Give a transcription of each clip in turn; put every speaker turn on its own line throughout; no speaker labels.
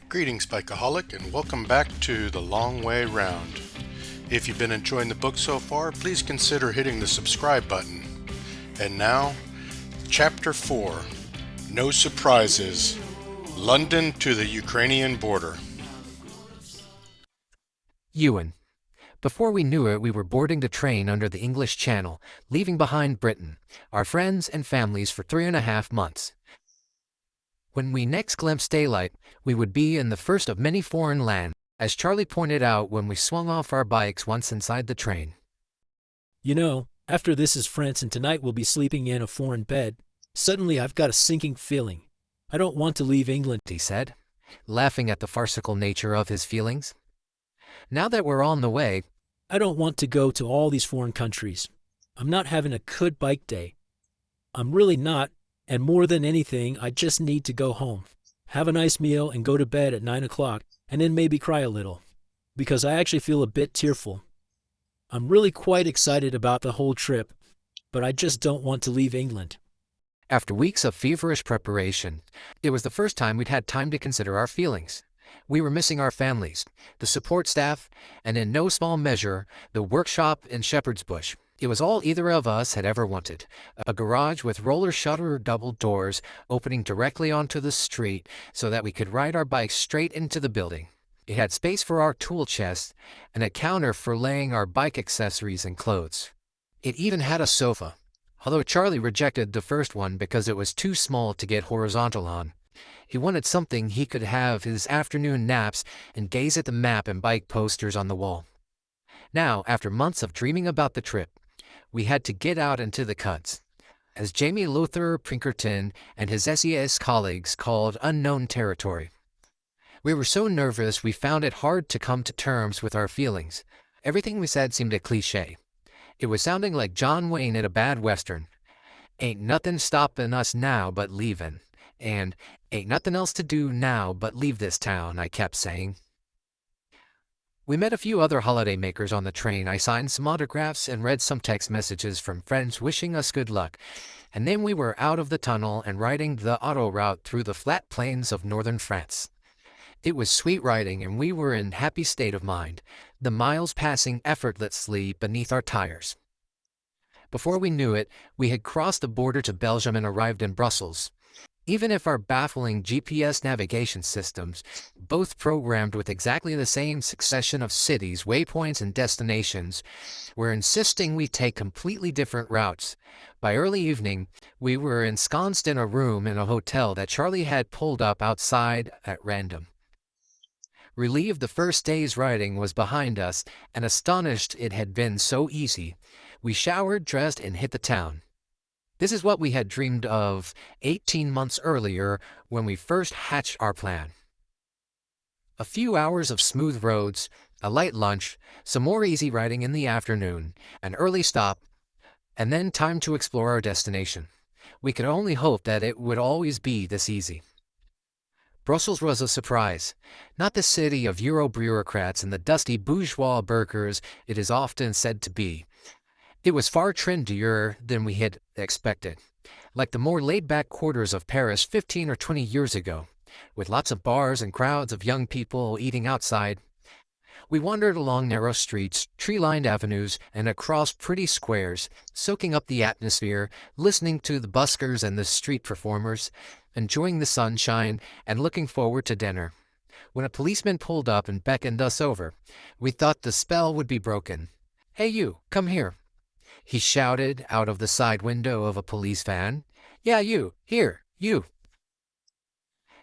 Greetings, Bikeaholic, and welcome back to The Long Way Round. If you've been enjoying the book so far, please consider hitting the subscribe button. And now, Chapter 4, No Surprises, London to the Ukrainian border.
Ewan. Before we knew it, we were boarding the train under the English Channel, leaving behind Britain, our friends and families for 3.5 months. When we next glimpsed daylight, we would be in the first of many foreign lands, as Charlie pointed out when we swung off our bikes once inside the train.
You know, after this is France and tonight we'll be sleeping in a foreign bed. Suddenly I've got a sinking feeling. I don't want to leave England,
He said, laughing at the farcical nature of his feelings. Now that we're on the way,
I don't want to go to all these foreign countries. I'm not having a good bike day. I'm really not, and more than anything, I just need to go home, have a nice meal, and go to bed at 9 o'clock, and then maybe cry a little, because I actually feel a bit tearful. I'm really quite excited about the whole trip, but I just don't want to leave England.
after weeks of feverish preparation, it was the first time we'd had time to consider our feelings. We were missing our families, the support staff, and in no small measure, the workshop in Shepherd's Bush. It was all either of us had ever wanted. A garage with roller shutter double doors opening directly onto the street so that we could ride our bikes straight into the building. It had space for our tool chest and a counter for laying our bike accessories and clothes. It even had a sofa, although Charlie rejected the first one because it was too small to get horizontal on. He wanted something he could have his afternoon naps and gaze at the map and bike posters on the wall. Now, after months of dreaming about the trip, we had to get out into the cuts, as Jamie Luther Pinkerton and his SES colleagues called unknown territory. We were so nervous we found it hard to come to terms with our feelings. Everything we said seemed a cliché. It was sounding like John Wayne in a bad western. Ain't nothing stopping us now but leaving. And ain't nothing else to do now but leave this town, I kept saying. We met a few other holidaymakers on the train. I signed some autographs and read some text messages from friends wishing us good luck. And then we were out of the tunnel and riding the auto route through the flat plains of northern France. It was sweet riding and we were in happy state of mind, the miles passing effortlessly beneath our tires. Before we knew it, we had crossed the border to Belgium and arrived in Brussels. Even if our baffling GPS navigation systems, both programmed with exactly the same succession of cities, waypoints, and destinations, were insisting we take completely different routes, by early evening, we were ensconced in a room in a hotel that Charlie had pulled up outside at random. Relieved the first day's riding was behind us, and astonished it had been so easy, we showered, dressed, and hit the town. This is what we had dreamed of 18 months earlier when we first hatched our plan. A few hours of smooth roads, a light lunch, some more easy riding in the afternoon, an early stop, and then time to explore our destination. We could only hope that it would always be this easy. Brussels was a surprise, not the city of Euro bureaucrats and the dusty bourgeois burghers it is often said to be. It was far trendier than we had expected, like the more laid-back quarters of Paris 15 or 20 years ago, with lots of bars and crowds of young people eating outside. We wandered along narrow streets, tree-lined avenues, and across pretty squares, soaking up the atmosphere, listening to the buskers and the street performers, enjoying the sunshine, and looking forward to dinner. When a policeman pulled up and beckoned us over, we thought the spell would be broken. "Hey you, come here," he shouted out of the side window of a police van. "Yeah, you, here, you."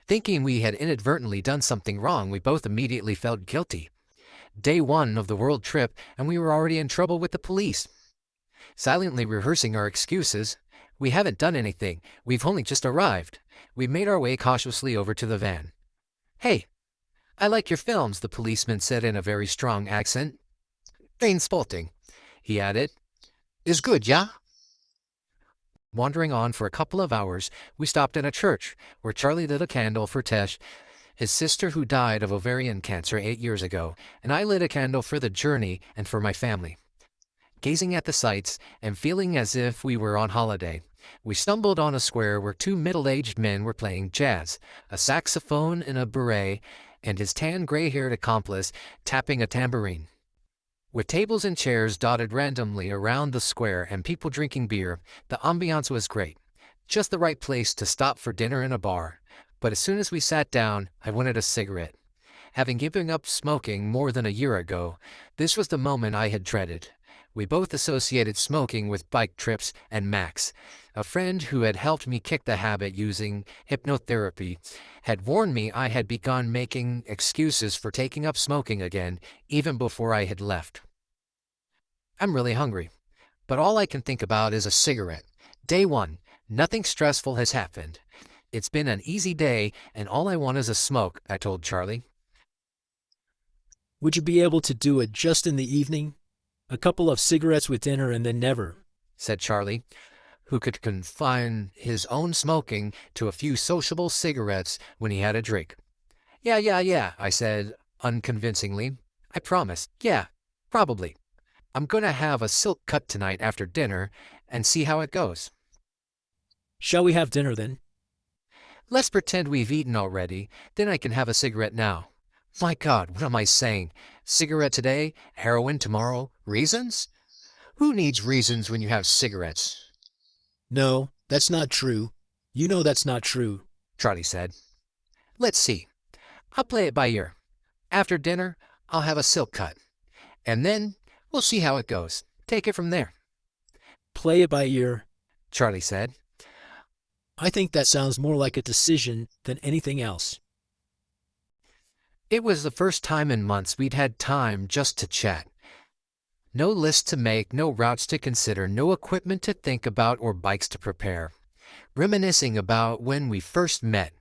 Thinking we had inadvertently done something wrong, we both immediately felt guilty. Day one of the world trip, and we were already in trouble with the police. Silently rehearsing our excuses, "We haven't done anything, we've only just arrived," we made our way cautiously over to the van. "Hey, I like your films," the policeman said in a very strong accent. "Trainspotting," he added. "Is good, yeah?" Wandering on for a couple of hours, we stopped at a church, where Charlie lit a candle for Tesh, his sister who died of ovarian cancer 8 years ago, and I lit a candle for the journey and for my family. Gazing at the sights and feeling as if we were on holiday, we stumbled on a square where two middle-aged men were playing jazz, a saxophone in a beret, and his tan gray-haired accomplice tapping a tambourine. With tables and chairs dotted randomly around the square and people drinking beer, the ambiance was great. Just the right place to stop for dinner in a bar. But as soon as we sat down, I wanted a cigarette. Having given up smoking more than a year ago, this was the moment I had dreaded. We both associated smoking with bike trips, and Max, a friend who had helped me kick the habit using hypnotherapy, had warned me I had begun making excuses for taking up smoking again, even before I had left. I'm really hungry, but all I can think about is a cigarette. Day 1. Nothing stressful has happened. It's been an easy day, and all I want is a smoke, I told Charley.
Would you be able to do it just in the evening? A couple of cigarettes with dinner and then never,
said Charley, who could confine his own smoking to a few sociable cigarettes when he had a drink. Yeah, I said unconvincingly. I promise. Yeah, probably. I'm going to have a silk cut tonight after dinner and see how it goes.
Shall we have dinner then?
Let's pretend we've eaten already, then I can have a cigarette now. My God, what am I saying? Cigarette today, heroin tomorrow, reasons? Who needs reasons when you have cigarettes?
No, that's not true. You know that's not true,
Charley said. Let's see. I'll play it by ear. After dinner, I'll have a silk cut. And then we'll see how it goes. Take it from there.
Play it by ear,
Charley said.
I think that sounds more like a decision than anything else.
It was the first time in months we'd had time just to chat. No list to make, no routes to consider, no equipment to think about or bikes to prepare. Reminiscing about when we first met,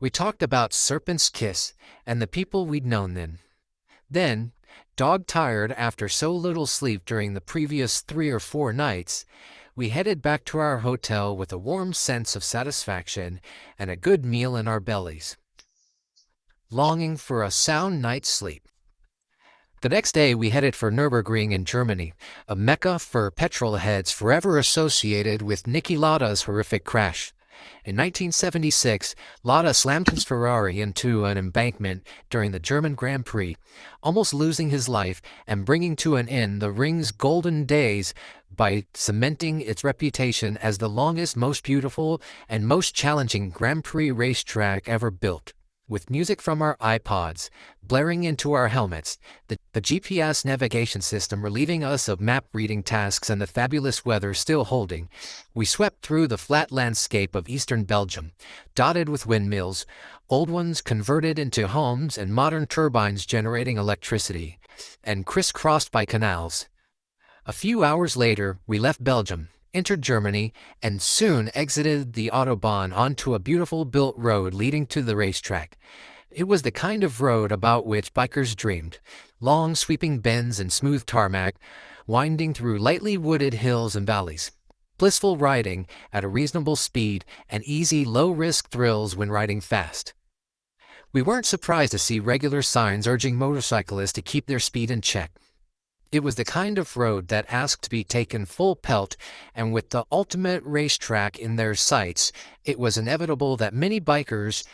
we talked about Serpent's Kiss and the people we'd known then. Then, dog-tired after so little sleep during the previous 3 or 4 nights, we headed back to our hotel with a warm sense of satisfaction and a good meal in our bellies, longing for a sound night's sleep. The next day we headed for Nurburgring in Germany, a mecca for petrol heads forever associated with Niki Lauda's horrific crash. In 1976, Lauda slammed his Ferrari into an embankment during the German Grand Prix, almost losing his life and bringing to an end the ring's golden days by cementing its reputation as the longest, most beautiful, and most challenging Grand Prix racetrack ever built. With music from our iPods blaring into our helmets, the GPS navigation system relieving us of map-reading tasks and the fabulous weather still holding, we swept through the flat landscape of eastern Belgium, dotted with windmills, old ones converted into homes and modern turbines generating electricity, and crisscrossed by canals. A few hours later, we left Belgium, entered Germany, and soon exited the Autobahn onto a beautiful built road leading to the racetrack. It was the kind of road about which bikers dreamed. Long sweeping bends and smooth tarmac, winding through lightly wooded hills and valleys. Blissful riding at a reasonable speed and easy low-risk thrills when riding fast. We weren't surprised to see regular signs urging motorcyclists to keep their speed in check. It was the kind of road that asked to be taken full pelt, and with the ultimate racetrack in their sights, it was inevitable that many bikers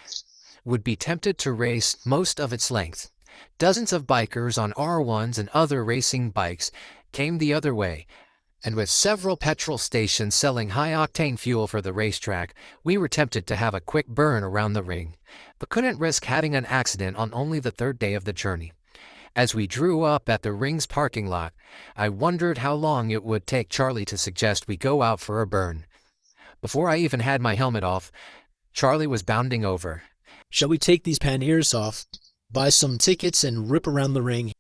would be tempted to race most of its length. Dozens of bikers on R1s and other racing bikes came the other way, and with several petrol stations selling high-octane fuel for the racetrack, we were tempted to have a quick burn around the ring, but couldn't risk having an accident on only the 3rd day of the journey. As we drew up at the ring's parking lot, I wondered how long it would take Charley to suggest we go out for a burn. Before I even had my helmet off, Charley was bounding over.
Shall we take these panniers off, buy some tickets, and rip around the ring?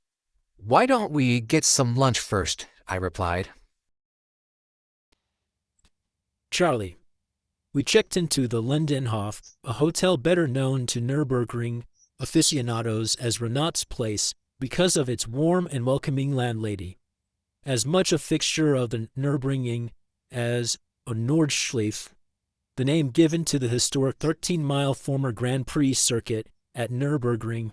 Why don't we get some lunch first? I replied.
Charley, we checked into the Lindenhof, a hotel better known to Nurburgring aficionados as Renat's Place, because of its warm and welcoming landlady. As much a fixture of the Nürburgring as a Nordschleife, the name given to the historic 13-mile former Grand Prix circuit at Nürburgring.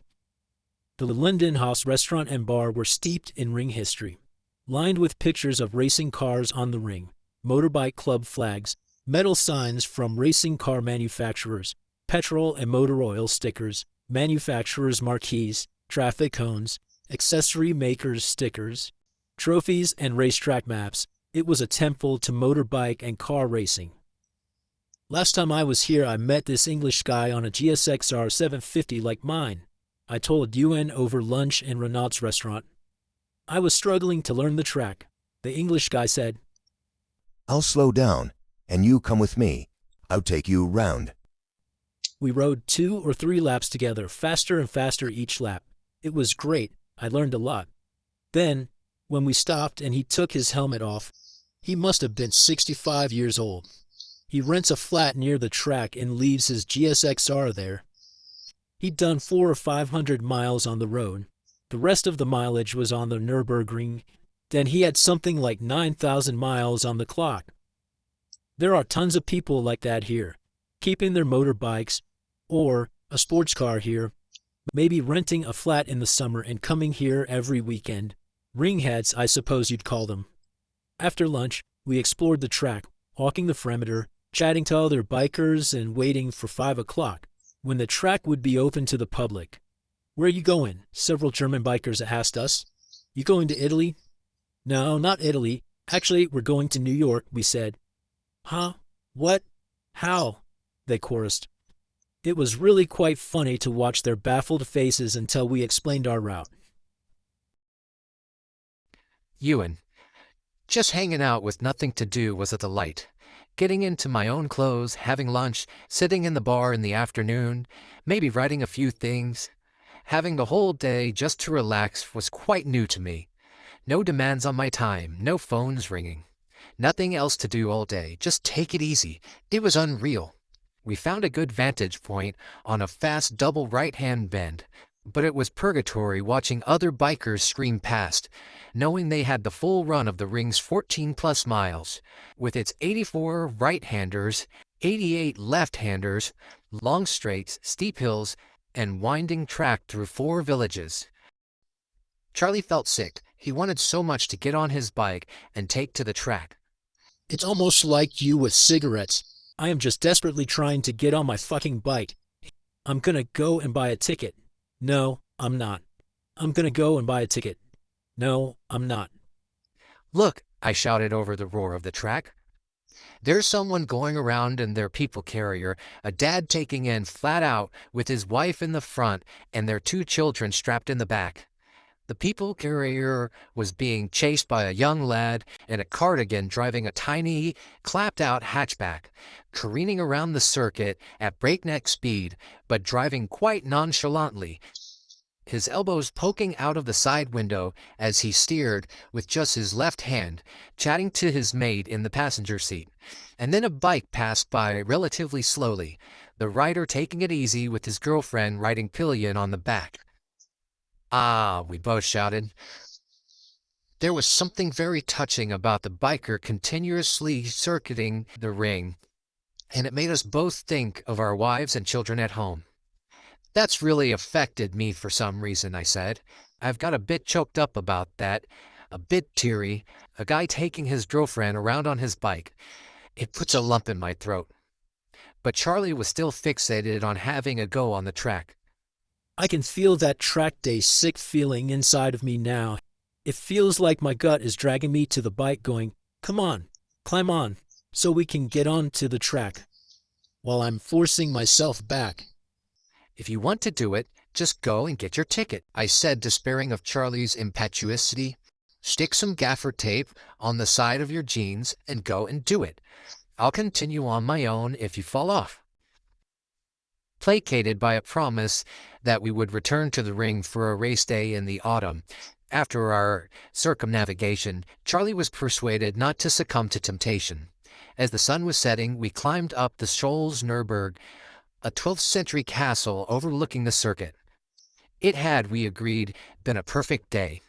The Lindenhof's restaurant and bar were steeped in ring history, lined with pictures of racing cars on the ring, motorbike club flags, metal signs from racing car manufacturers, petrol and motor oil stickers, manufacturers' marquees, traffic cones, accessory makers' stickers, trophies, and racetrack maps. It was a temple to motorbike and car racing. Last time I was here, I met this English guy on a GSXR 750 like mine. I told Ewan over lunch in Renaud's restaurant. I was struggling to learn the track. The English guy said,
"I'll slow down, and you come with me. I'll take you round."
We rode 2 or 3 laps together, faster and faster each lap. It was great. I learned a lot. Then, when we stopped and he took his helmet off, he must have been 65 years old. He rents a flat near the track and leaves his GSXR there. He'd done 400 or 500 miles on the road. The rest of the mileage was on the Nurburgring. Then he had something like 9,000 miles on the clock. There are tons of people like that here, keeping their motorbikes or a sports car here, maybe renting a flat in the summer and coming here every weekend. Ringheads, I suppose you'd call them. After lunch, we explored the track, walking the perimeter, chatting to other bikers and waiting for 5 o'clock, when the track would be open to the public. "Where are you going?" several German bikers asked us. "You going to Italy?" "No, not Italy. Actually, we're going to New York," we said. "Huh? What? How?" they chorused. It was really quite funny to watch their baffled faces until we explained our route.
Ewan. Just hanging out with nothing to do was a delight. Getting into my own clothes, having lunch, sitting in the bar in the afternoon, maybe writing a few things. Having the whole day just to relax was quite new to me. No demands on my time, no phones ringing. Nothing else to do all day, just take it easy. It was unreal. We found a good vantage point on a fast double right-hand bend, but it was purgatory watching other bikers scream past, knowing they had the full run of the ring's 14-plus miles, with its 84 right-handers, 88 left-handers, long straights, steep hills, and winding track through 4 villages. Charlie felt sick. He wanted so much to get on his bike and take to the track.
"It's almost like you with cigarettes. I am just desperately trying to get on my fucking bike. I'm gonna go and buy a ticket." "No, I'm not." "I'm gonna go and buy a ticket." "No, I'm not."
"Look," I shouted over the roar of the track. "There's someone going around in their people carrier, a dad taking in flat out with his wife in the front and their 2 children strapped in the back." The people carrier was being chased by a young lad in a cardigan driving a tiny, clapped-out hatchback, careening around the circuit at breakneck speed, but driving quite nonchalantly, his elbows poking out of the side window as he steered with just his left hand, chatting to his mate in the passenger seat. And then a bike passed by relatively slowly, the rider taking it easy with his girlfriend riding pillion on the back. "Ah," we both shouted. There was something very touching about the biker continuously circuiting the ring, and it made us both think of our wives and children at home. "That's really affected me for some reason," I said. "I've got a bit choked up about that, a bit teary, a guy taking his girlfriend around on his bike. It puts a lump in my throat." But Charlie was still fixated on having a go on the track.
I can feel that track day sick feeling inside of me now. It feels like my gut is dragging me to the bike going, "Come on, climb on, so we can get on to the track," while I'm forcing myself back.
"If you want to do it, just go and get your ticket," I said, despairing of Charlie's impetuosity. "Stick some gaffer tape on the side of your jeans and go and do it. I'll continue on my own if you fall off." Placated by a promise that we would return to the ring for a race day in the autumn, after our circumnavigation, Charlie was persuaded not to succumb to temptation. As the sun was setting, we climbed up the Scholz Nurburg, a 12th-century castle overlooking the circuit. It had, we agreed, been a perfect day.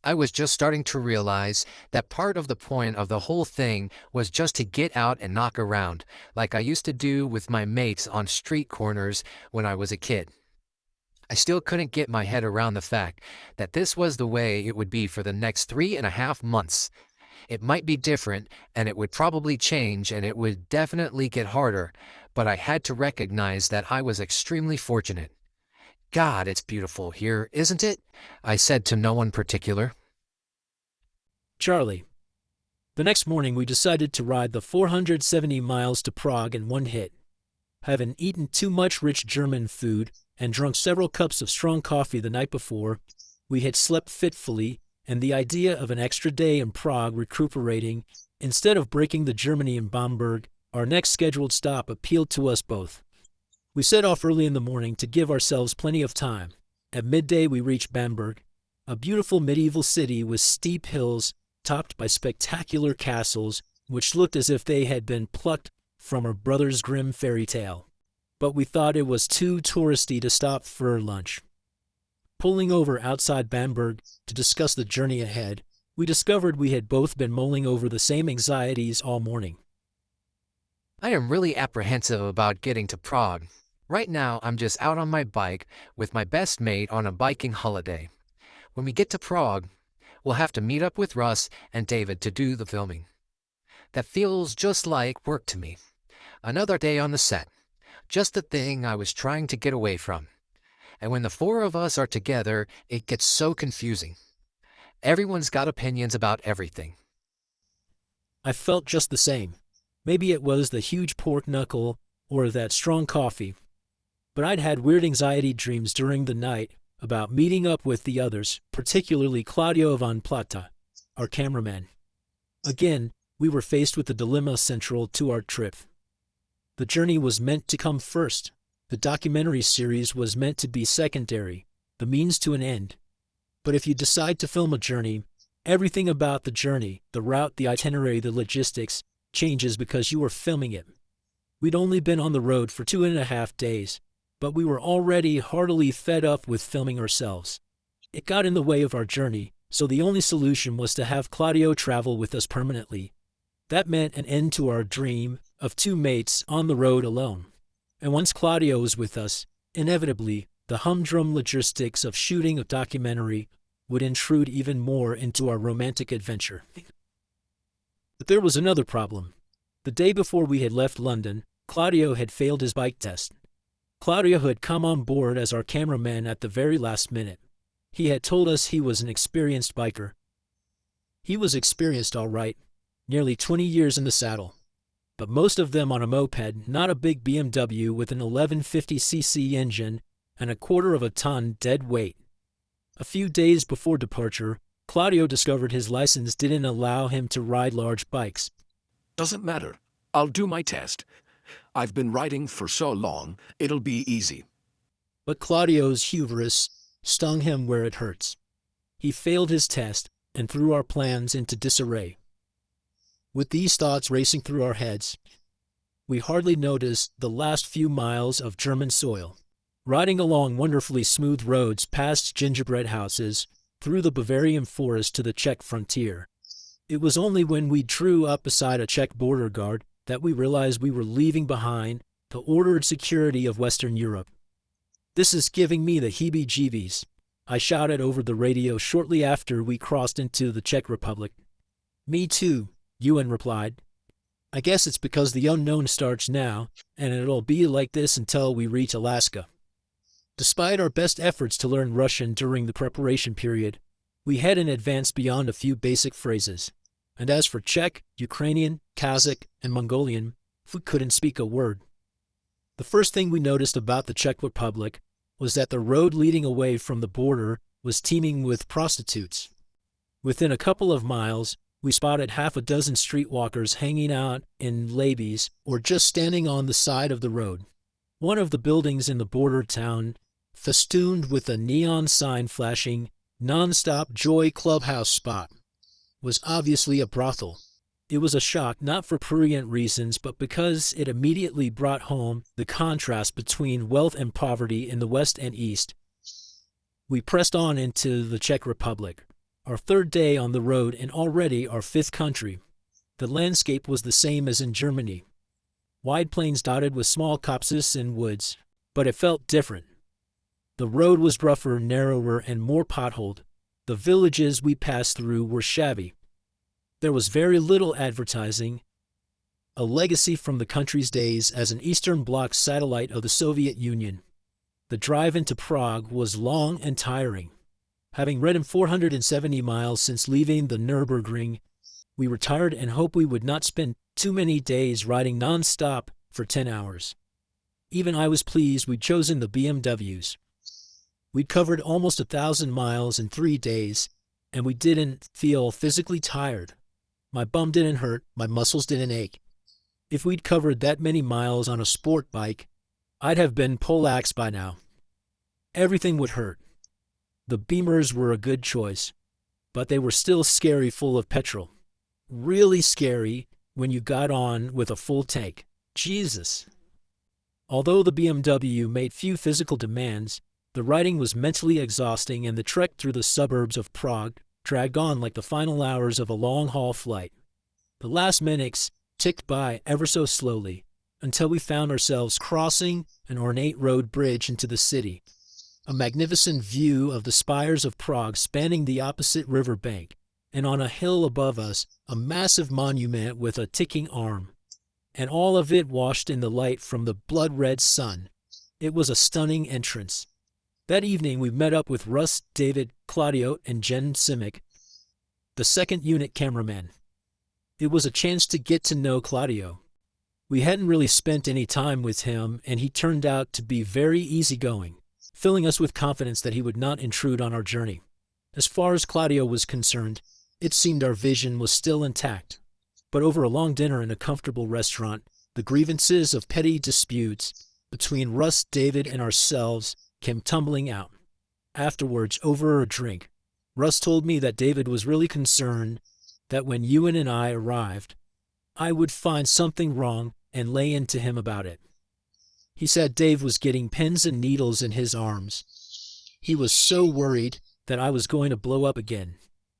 I was just starting to realize that part of the point of the whole thing was just to get out and knock around, like I used to do with my mates on street corners when I was a kid. I still couldn't get my head around the fact that this was the way it would be for the next 3.5 months. It might be different, and it would probably change, and it would definitely get harder, but I had to recognize that I was extremely fortunate. God, it's beautiful here, isn't it? I said to no one particular.
Charlie. The next morning we decided to ride the 470 miles to Prague in one hit. Having eaten too much rich German food and drunk several cups of strong coffee the night before, we had slept fitfully, and the idea of an extra day in Prague recuperating, instead of breaking the journey in Bamberg, our next scheduled stop, appealed to us both. We set off early in the morning to give ourselves plenty of time. At midday we reached Bamberg, a beautiful medieval city with steep hills topped by spectacular castles which looked as if they had been plucked from a Brothers Grimm fairy tale. But we thought it was too touristy to stop for lunch. Pulling over outside Bamberg to discuss the journey ahead, we discovered we had both been mulling over the same anxieties all morning.
I am really apprehensive about getting to Prague. Right now, I'm just out on my bike with my best mate on a biking holiday. When we get to Prague, we'll have to meet up with Russ and David to do the filming. That feels just like work to me. Another day on the set. Just the thing I was trying to get away from. And when the four of us are together, it gets so confusing. Everyone's got opinions about everything.
I felt just the same. Maybe it was the huge pork knuckle or that strong coffee. But I'd had weird anxiety dreams during the night about meeting up with the others, particularly Claudio von Plata, our cameraman. Again, we were faced with the dilemma central to our trip. The journey was meant to come first. The documentary series was meant to be secondary, the means to an end. But if you decide to film a journey, everything about the journey, the route, the itinerary, the logistics, changes because you are filming it. We'd only been on the road for 2.5 days, but we were already heartily fed up with filming ourselves. It got in the way of our journey, so the only solution was to have Claudio travel with us permanently. That meant an end to our dream of two mates on the road alone. And once Claudio was with us, inevitably, the humdrum logistics of shooting a documentary would intrude even more into our romantic adventure. But there was another problem. The day before we had left London, Claudio had failed his bike test. Claudio had come on board as our cameraman at the very last minute. He had told us he was an experienced biker. He was experienced all right, nearly 20 years in the saddle, but most of them on a moped, not a big BMW with an 1150cc engine and 1/4 of a ton dead weight. A few days before departure, Claudio discovered his license didn't allow him to ride large bikes.
Doesn't matter. I'll do my test. I've been riding for so long, it'll be easy.
But Claudio's hubris stung him where it hurts. He failed his test and threw our plans into disarray. With these thoughts racing through our heads, we hardly noticed the last few miles of German soil. Riding along wonderfully smooth roads past gingerbread houses, through the Bavarian forest to the Czech frontier. It was only when we drew up beside a Czech border guard that we realized we were leaving behind the ordered security of Western Europe. "This is giving me the heebie-jeebies," I shouted over the radio shortly after we crossed into the Czech Republic. "Me too," Ewan replied. "I guess it's because the unknown starts now, and it'll be like this until we reach Alaska." Despite our best efforts to learn Russian during the preparation period, we hadn't advanced beyond a few basic phrases. And as for Czech, Ukrainian, Kazakh, and Mongolian, we couldn't speak a word. The first thing we noticed about the Czech Republic was that the road leading away from the border was teeming with prostitutes. Within a couple of miles, we spotted half a dozen streetwalkers hanging out in ladies or just standing on the side of the road. One of the buildings in the border town, festooned with a neon sign flashing "Non-Stop Joy Clubhouse Spot," was obviously a brothel. It was a shock not for prurient reasons, but because it immediately brought home the contrast between wealth and poverty in the West and East. We pressed on into the Czech Republic, our third day on the road and already our fifth country. The landscape was the same as in Germany. Wide plains dotted with small copses and woods, but it felt different. The road was rougher, narrower, and more potholed. The villages we passed through were shabby. There was very little advertising, a legacy from the country's days as an Eastern Bloc satellite of the Soviet Union. The drive into Prague was long and tiring. Having ridden 470 miles since leaving the Nurburgring, we were tired and hoped we would not spend too many days riding non-stop for 10 hours. Even I was pleased we'd chosen the BMWs. We'd covered almost 1,000 miles in 3 days, and we didn't feel physically tired. My bum didn't hurt, my muscles didn't ache. If we'd covered that many miles on a sport bike, I'd have been poleaxed by now. Everything would hurt. The Beamers were a good choice, but they were still scary full of petrol. Really scary when you got on with a full tank. Jesus! Although the BMW made few physical demands, the riding was mentally exhausting and the trek through the suburbs of Prague dragged on like the final hours of a long-haul flight. The last minutes ticked by ever so slowly until we found ourselves crossing an ornate road bridge into the city. A magnificent view of the spires of Prague spanning the opposite river bank, and on a hill above us, a massive monument with a ticking arm, and all of it washed in the light from the blood-red sun. It was a stunning entrance. That evening we met up with Russ, David, Claudio, and Jen Simic, the second unit cameraman. It was a chance to get to know Claudio. We hadn't really spent any time with him, and he turned out to be very easygoing, filling us with confidence that he would not intrude on our journey. As far as Claudio was concerned, it seemed our vision was still intact. But over a long dinner in a comfortable restaurant, the grievances of petty disputes between Russ, David, and ourselves came tumbling out. Afterwards, over a drink, Russ told me that David was really concerned that when Ewan and I arrived, I would find something wrong and lay into him about it. He said Dave was getting pins and needles in his arms. He was so worried that I was going to blow up again.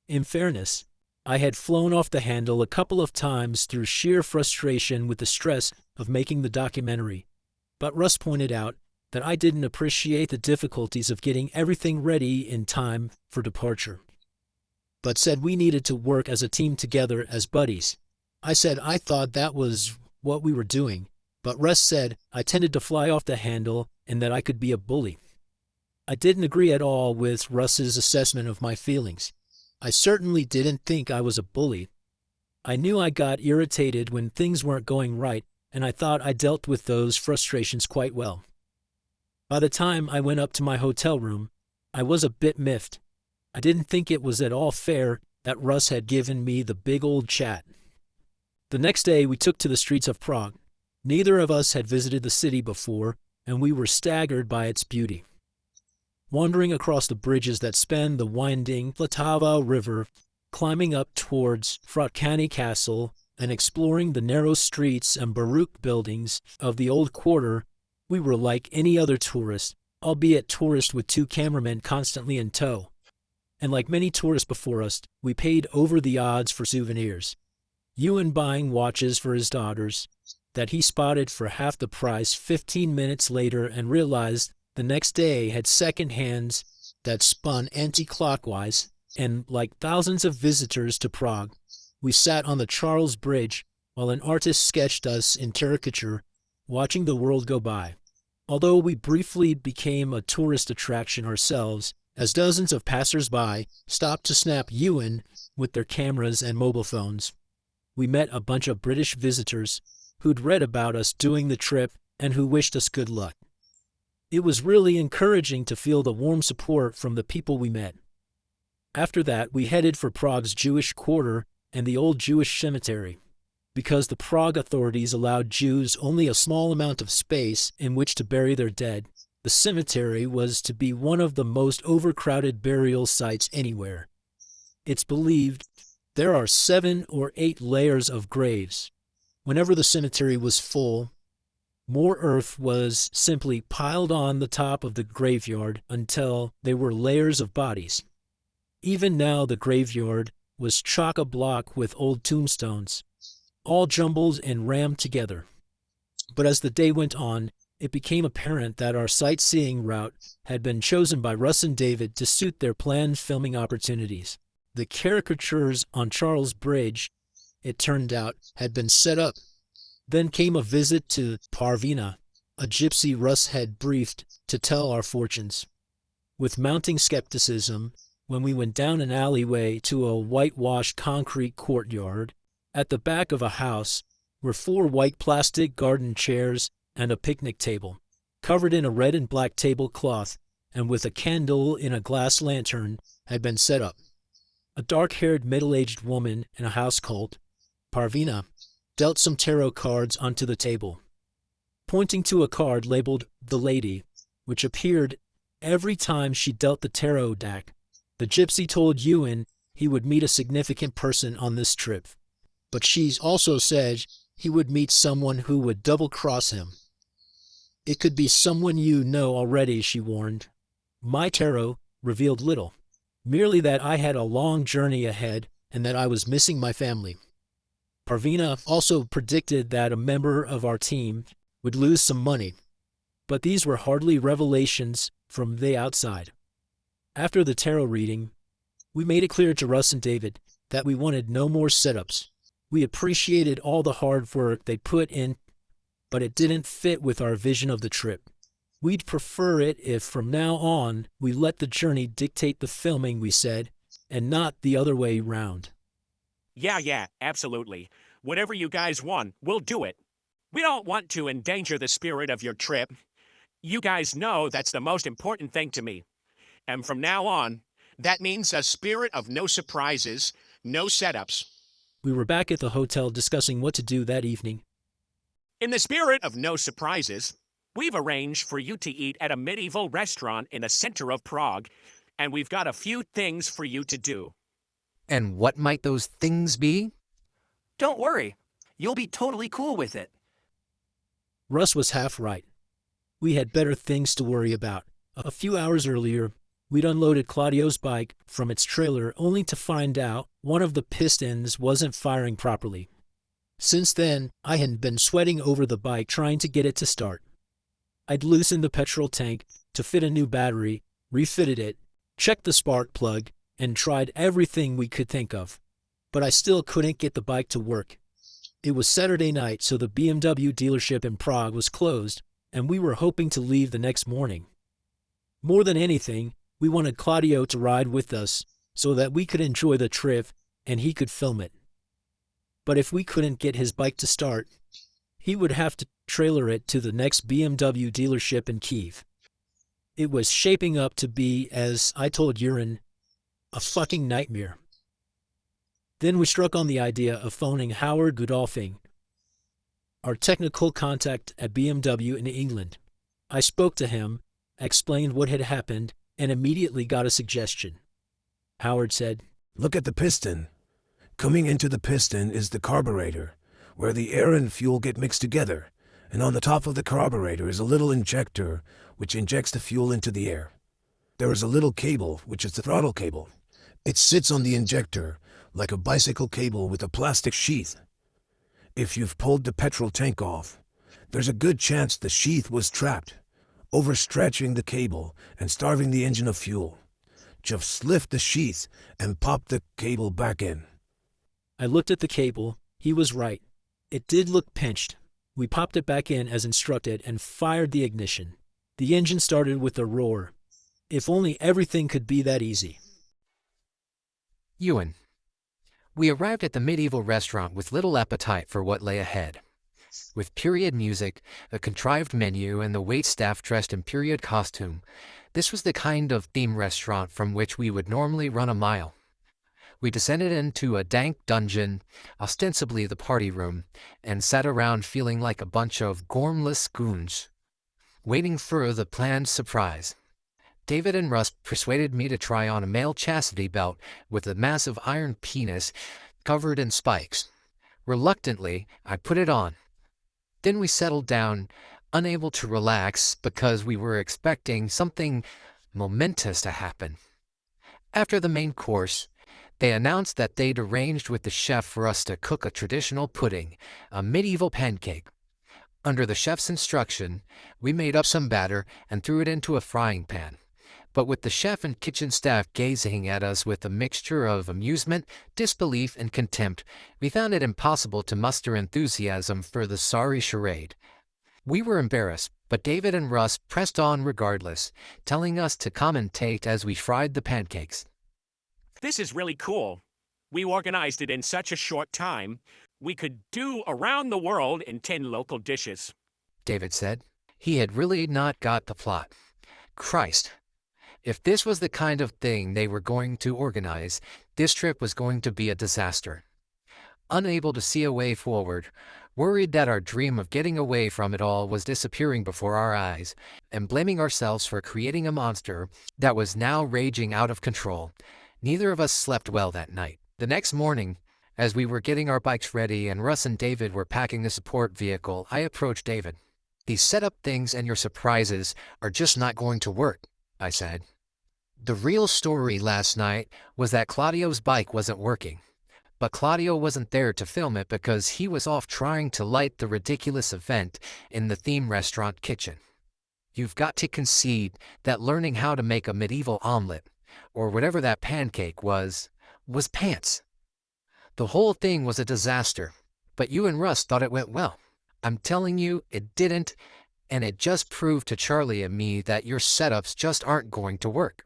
In fairness, I had flown off the handle a couple of times through sheer frustration with the stress of making the documentary. But Russ pointed out that I didn't appreciate the difficulties of getting everything ready in time for departure, but said we needed to work as a team together as buddies. I said I thought that was what we were doing, but Russ said I tended to fly off the handle and that I could be a bully. I didn't agree at all with Russ's assessment of my feelings. I certainly didn't think I was a bully. I knew I got irritated when things weren't going right, and I thought I dealt with those frustrations quite well. By the time I went up to my hotel room, I was a bit miffed. I didn't think it was at all fair that Russ had given me the big old chat. The next day we took to the streets of Prague. Neither of us had visited the city before, and we were staggered by its beauty. Wandering across the bridges that span the winding Vltava River, climbing up towards Frotkany Castle, and exploring the narrow streets and Baroque buildings of the old quarter, we were like any other tourist, albeit tourist with 2 cameramen constantly in tow. And like many tourists before us, we paid over the odds for souvenirs. Ewan buying watches for his daughters that he spotted for half the price 15 minutes later and realized the next day had second hands that spun anti-clockwise, and like thousands of visitors to Prague, we sat on the Charles Bridge while an artist sketched us in caricature, watching the world go by. Although we briefly became a tourist attraction ourselves, as dozens of passers-by stopped to snap Ewan with their cameras and mobile phones. We met a bunch of British visitors who'd read about us doing the trip and who wished us good luck. It was really encouraging to feel the warm support from the people we met. After that, we headed for Prague's Jewish quarter and the old Jewish cemetery. Because the Prague authorities allowed Jews only a small amount of space in which to bury their dead, the cemetery was to be one of the most overcrowded burial sites anywhere. It's believed there are 7 or 8 layers of graves. Whenever the cemetery was full, more earth was simply piled on the top of the graveyard until they were layers of bodies. Even now the graveyard was chock-a-block with old tombstones, all jumbled and rammed together. But as the day went on, it became apparent that our sightseeing route had been chosen by Russ and David to suit their planned filming opportunities. The caricatures on Charles Bridge, it turned out, had been set up. Then came a visit to Parvina, a gypsy Russ had briefed to tell our fortunes. With mounting skepticism, when we went down an alleyway to a whitewashed concrete courtyard, at the back of a house were 4 white plastic garden chairs and a picnic table, covered in a red and black tablecloth and with a candle in a glass lantern, had been set up. A dark-haired middle-aged woman in a housecoat, Parvina, dealt some tarot cards onto the table. Pointing to a card labeled The Lady, which appeared every time she dealt the tarot deck, the gypsy told Ewan he would meet a significant person on this trip. But she also said he would meet someone who would double-cross him. It could be someone you know already, she warned. My tarot revealed little, merely that I had a long journey ahead and that I was missing my family. Parvina also predicted that a member of our team would lose some money, but these were hardly revelations from the outside. After the tarot reading, we made it clear to Russ and David that we wanted no more setups. We appreciated all the hard work they put in, but it didn't fit with our vision of the trip. We'd prefer it if from now on we let the journey dictate the filming, we said, and not the other way round.
Yeah, absolutely. Whatever you guys want, we'll do it. We don't want to endanger the spirit of your trip. You guys know that's the most important thing to me. And from now on, that means a spirit of no surprises, no setups.
We were back at the hotel discussing what to do that evening.
In the spirit of no surprises, we've arranged for you to eat at a medieval restaurant in the center of Prague, and we've got a few things for you to do.
And what might those things be?
Don't worry. You'll be totally cool with it.
Russ was half right. We had better things to worry about. A few hours earlier, we'd unloaded Claudio's bike from its trailer only to find out one of the pistons wasn't firing properly. Since then, I had been sweating over the bike trying to get it to start. I'd loosened the petrol tank to fit a new battery, refitted it, checked the spark plug, and tried everything we could think of. But I still couldn't get the bike to work. It was Saturday night, so the BMW dealership in Prague was closed, and we were hoping to leave the next morning. More than anything, we wanted Claudio to ride with us so that we could enjoy the trip and he could film it. But if we couldn't get his bike to start, he would have to trailer it to the next BMW dealership in Kyiv. It was shaping up to be, as I told Ukrain, a fucking nightmare. Then we struck on the idea of phoning Howard Godolphin, our technical contact at BMW in England. I spoke to him, explained what had happened, and immediately got a suggestion. Howard said,
"Look at the piston. Coming into the piston is the carburetor, where the air and fuel get mixed together, and on the top of the carburetor is a little injector which injects the fuel into the air. There is a little cable, which is the throttle cable. It sits on the injector like a bicycle cable with a plastic sheath. If you've pulled the petrol tank off, there's a good chance the sheath was trapped, overstretching the cable and starving the engine of fuel. Just lift the sheath and pop the cable back in."
I looked at the cable. He was right. It did look pinched. We popped it back in as instructed and fired the ignition. The engine started with a roar. If only everything could be that easy.
Ewan. We arrived at the medieval restaurant with little appetite for what lay ahead. With period music, a contrived menu, and the waitstaff dressed in period costume, this was the kind of theme restaurant from which we would normally run a mile. We descended into a dank dungeon, ostensibly the party room, and sat around feeling like a bunch of gormless goons, waiting for the planned surprise. David and Russ persuaded me to try on a male chastity belt with a massive iron penis covered in spikes. Reluctantly, I put it on. Then we settled down, unable to relax because we were expecting something momentous to happen. After the main course, they announced that they'd arranged with the chef for us to cook a traditional pudding, a medieval pancake. Under the chef's instruction, we made up some batter and threw it into a frying pan. But with the chef and kitchen staff gazing at us with a mixture of amusement, disbelief, and contempt, we found it impossible to muster enthusiasm for the sorry charade. We were embarrassed, but David and Russ pressed on regardless, telling us to commentate as we fried the pancakes.
This is really cool. We organized it in such a short time. We could do around the world in 10 local dishes.
David said. He had really not got the plot. Christ. If this was the kind of thing they were going to organize, this trip was going to be a disaster. Unable to see a way forward, worried that our dream of getting away from it all was disappearing before our eyes, and blaming ourselves for creating a monster that was now raging out of control, neither of us slept well that night. The next morning, as we were getting our bikes ready and Russ and David were packing the support vehicle, I approached David. "These setup things and your surprises are just not going to work," I said. The real story last night was that Claudio's bike wasn't working. But Claudio wasn't there to film it because he was off trying to light the ridiculous event in the theme restaurant kitchen. You've got to concede that learning how to make a medieval omelet, or whatever that pancake was pants. The whole thing was a disaster, but you and Russ thought it went well. I'm telling you, it didn't, and it just proved to Charlie and me that your setups just aren't going to work.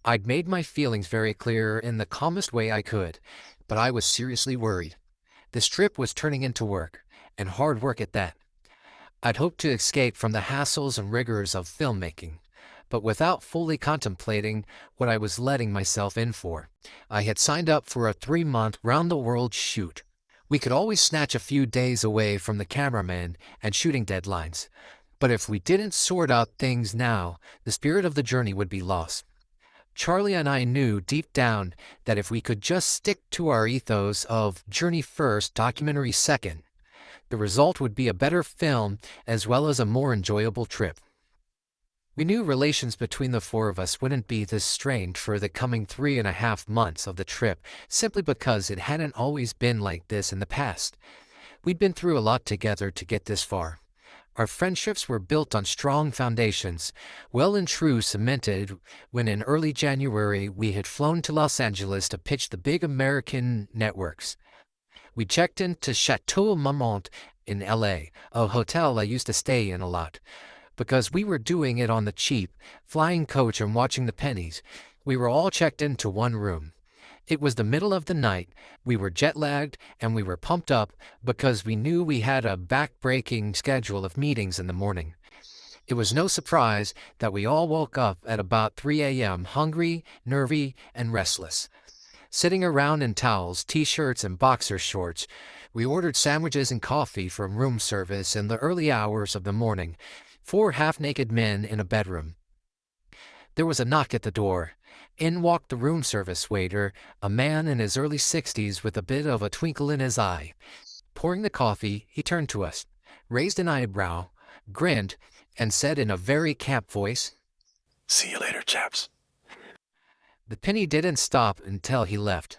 I'd made my feelings very clear in the calmest way I could, but I was seriously worried. This trip was turning into work, and hard work at that. I'd hoped to escape from the hassles and rigors of filmmaking, but without fully contemplating what I was letting myself in for. I had signed up for a 3-month round-the-world shoot. We could always snatch a few days away from the cameraman and shooting deadlines, but if we didn't sort out things now, the spirit of the journey would be lost. Charlie and I knew deep down that if we could just stick to our ethos of journey first, documentary second, the result would be a better film as well as a more enjoyable trip. We knew relations between the four of us wouldn't be this strained for the coming 3.5 months of the trip simply because it hadn't always been like this in the past. We'd been through a lot together to get this far. Our friendships were built on strong foundations, well and true cemented when in early January we had flown to Los Angeles to pitch the big American networks. We checked into Chateau Marmont in L.A., a hotel I used to stay in a lot. Because we were doing it on the cheap, flying coach and watching the pennies, we were all checked into one room. It was the middle of the night, we were jet-lagged, and we were pumped up because we knew we had a back-breaking schedule of meetings in the morning. It was no surprise that we all woke up at about 3 a.m. hungry, nervy, and restless. Sitting around in towels, t-shirts, and boxer shorts, we ordered sandwiches and coffee from room service in the early hours of the morning, 4 half-naked men in a bedroom. There was a knock at the door. In walked the room service waiter, a man in his early 60s with a bit of a twinkle in his eye. Pouring the coffee, he turned to us, raised an eyebrow, grinned, and said in a very camp voice,
"See you later, chaps."
The penny didn't stop until he left.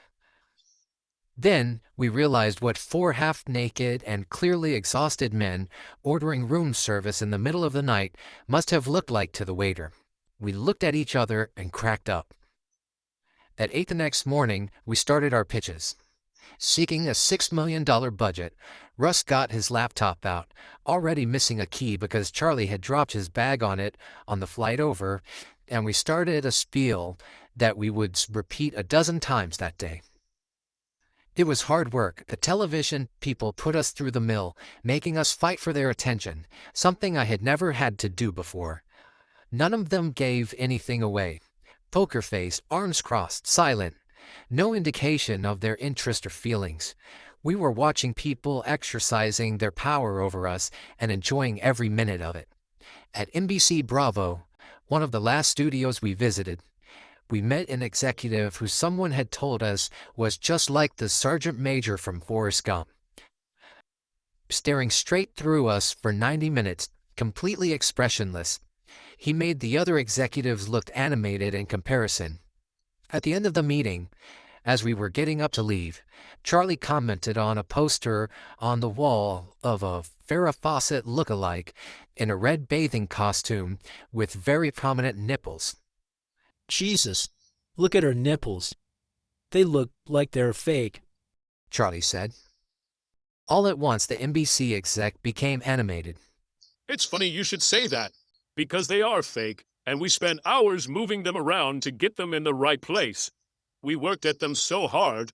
Then we realized what 4 half-naked and clearly exhausted men ordering room service in the middle of the night must have looked like to the waiter. We looked at each other and cracked up. At 8 the next morning, we started our pitches. Seeking a $6 million budget, Russ got his laptop out, already missing a key because Charlie had dropped his bag on it on the flight over, and we started a spiel that we would repeat a dozen times that day. It was hard work. The television people put us through the mill, making us fight for their attention, something I had never had to do before. None of them gave anything away. Poker-faced, arms crossed, silent. No indication of their interest or feelings. We were watching people exercising their power over us and enjoying every minute of it. At NBC Bravo, one of the last studios we visited, we met an executive who someone had told us was just like the Sergeant Major from Forrest Gump. Staring straight through us for 90 minutes, completely expressionless, he made the other executives look animated in comparison. At the end of the meeting, as we were getting up to leave, Charlie commented on a poster on the wall of a Farrah Fawcett look-alike in a red bathing costume with very prominent nipples.
Jesus, look at her nipples. They look like they're fake,
Charlie said. All at once the NBC exec became animated.
It's funny you should say that, because they are fake, and we spent hours moving them around to get them in the right place. We worked at them so hard,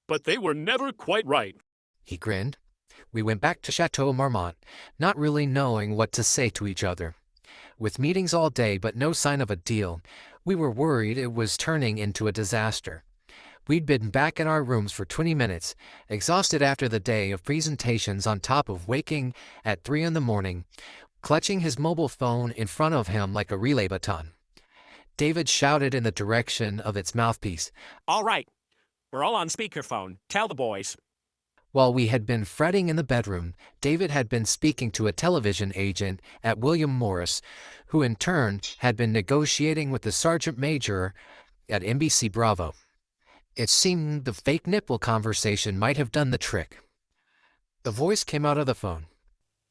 but they were never quite right.
He grinned. We went back to Chateau Marmont, not really knowing what to say to each other. With meetings all day but no sign of a deal, we were worried it was turning into a disaster. We'd been back in our rooms for 20 minutes, exhausted after the day of presentations on top of waking at 3 in the morning, clutching his mobile phone in front of him like a relay baton. David shouted in the direction of its mouthpiece.
All right. We're all on speakerphone. Tell the boys.
While we had been fretting in the bedroom, David had been speaking to a television agent at William Morris, who in turn had been negotiating with the sergeant major at NBC Bravo. It seemed the fake nipple conversation might have done the trick. The voice came out of the phone.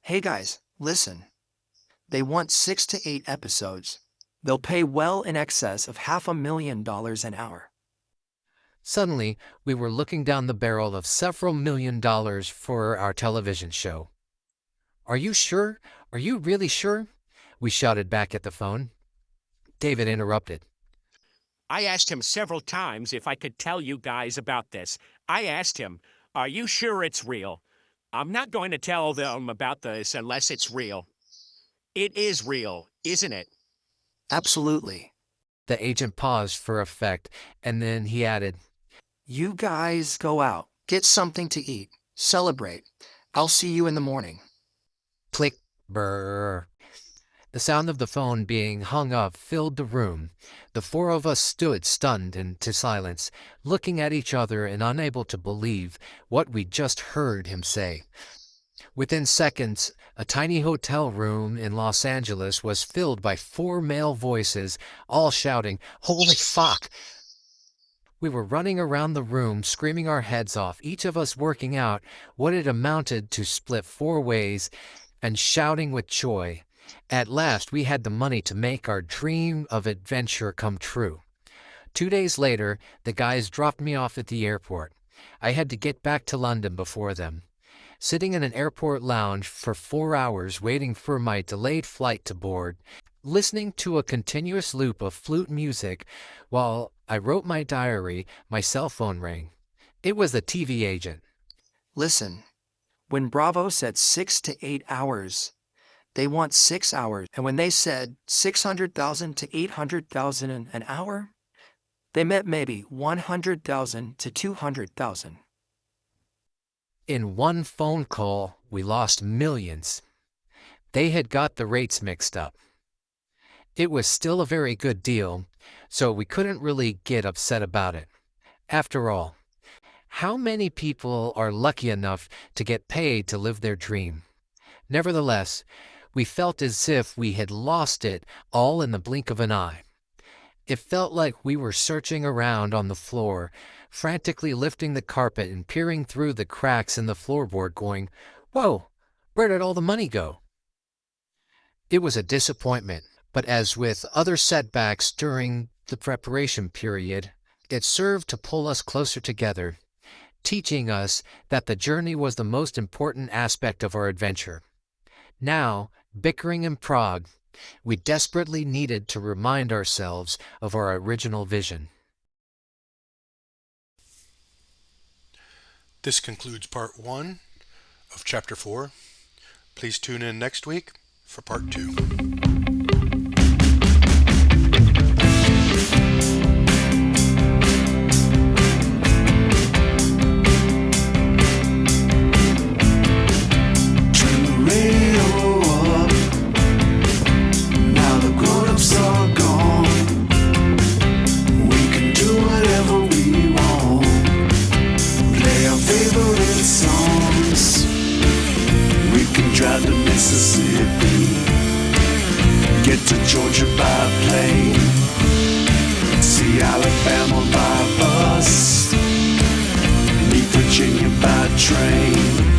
Hey guys, listen. They want 6 to 8 episodes. They'll pay well in excess of $500,000 an hour.
Suddenly, we were looking down the barrel of several $1,000,000 for our television show. Are you sure? Are you really sure? We shouted back at the phone. David interrupted.
I asked him several times if I could tell you guys about this. I asked him, are you sure it's real? I'm not going to tell them about this unless it's real. It is real, isn't it?
Absolutely.
The agent paused for effect, and then he added,
You guys go out, get something to eat, celebrate. I'll see you in the morning.
Click, brrr. The sound of the phone being hung up filled the room. The four of us stood stunned into silence, looking at each other and unable to believe what we'd just heard him say. Within seconds, a tiny hotel room in Los Angeles was filled by 4 male voices, all shouting, "Holy fuck!" We were running around the room, screaming our heads off, each of us working out what it amounted to split 4 ways and shouting with joy. At last, we had the money to make our dream of adventure come true. 2 days later, the guys dropped me off at the airport. I had to get back to London before them. Sitting in an airport lounge for 4 hours waiting for my delayed flight to board, listening to a continuous loop of flute music while I wrote my diary, my cell phone rang. It was the TV agent.
Listen, when Bravo said 6 to 8 hours, they want 6 hours. And when they said 600,000 to 800,000 an hour, they meant maybe 100,000 to 200,000.
In one phone call, we lost millions. They had got the rates mixed up. It was still a very good deal, so we couldn't really get upset about it. After all, how many people are lucky enough to get paid to live their dream? Nevertheless, we felt as if we had lost it all in the blink of an eye. It felt like we were searching around on the floor, frantically lifting the carpet and peering through the cracks in the floorboard going, "Whoa, where did all the money go?" It was a disappointment, but as with other setbacks during the preparation period, it served to pull us closer together, teaching us that the journey was the most important aspect of our adventure. Now, bickering in Prague, we desperately needed to remind ourselves of our original vision.
This concludes part 1 of Chapter 4. Please tune in next week for part 2.
Drive to Mississippi, get to Georgia by plane, see Alabama by bus, meet Virginia by train.